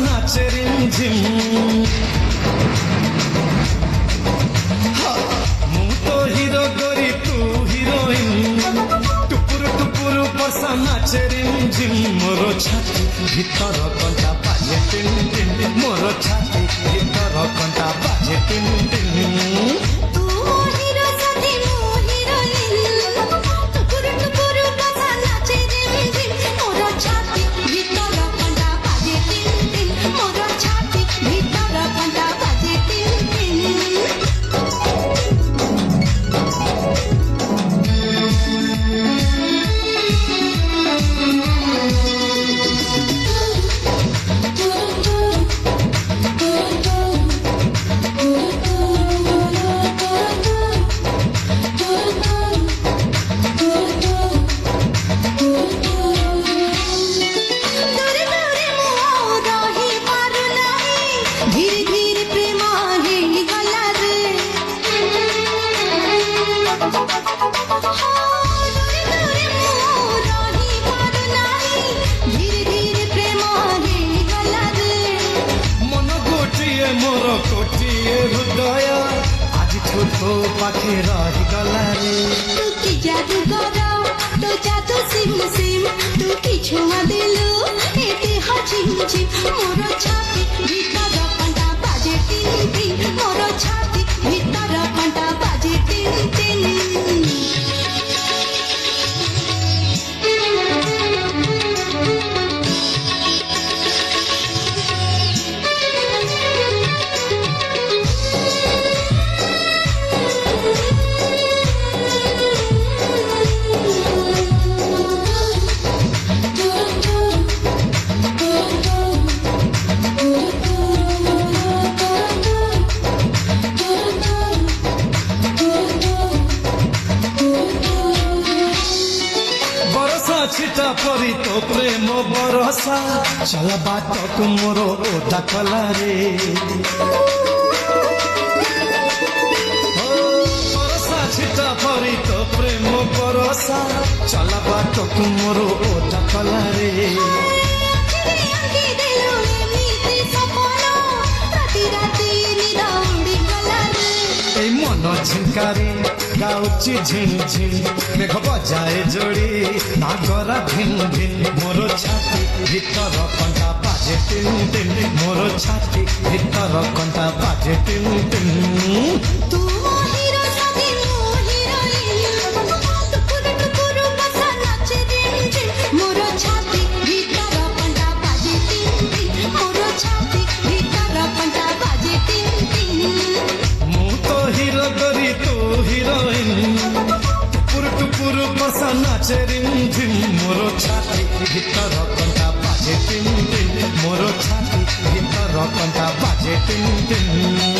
नाचे रिमझिम मु तो हिरो गोरी तू हिरोइन टुपुर टुपुर बर्षा नाचे रिमझिम मोर छाती भीतर कंटा बाजे टिन टिन मोर छाती भीतर कंटा बाजे टिन टिन मोर कोटिए हृदय आज तो पाखे रही गला रे तू की जादू करा तो जादू सिम सिम तू की छुआ दिलु एते हचिम चिम मोर छाती भीतर कंटा बाजे टिन टिन मोर छाती भीतर कंटा बाजे टिन टिन छिटा परी तो प्रेम बरसा चल बाट मोर ओदा कला रे बरसा छिटा परी तो प्रेम बरसा चल बाट मोर ओदा कला रे मन झिंकारे गाउची झिन झिन मेघ बजाए जोड़ी नागरा भिन भिन मोर छाती भीतर कंटा बाजे टिन टिन मोर छाती भीतर कंटा बाजे टिन टिन तू हीरो सदी मु हीरोइन टुकुर टुकुर बसा नाचे रिमझिम मोर छाती भीतर कंटा बाजे टिन टिन मोर छाती भीतर कंटा बाजे टिन टिन मु तो हिरो गोरी तू हिरोइन टुपुर टुपुर बसा नाचे रिमझिम मोर छाती भीतर कंटा बाजे टिन टिन मोर छाती भीतर कंटा बाजे टिन टिन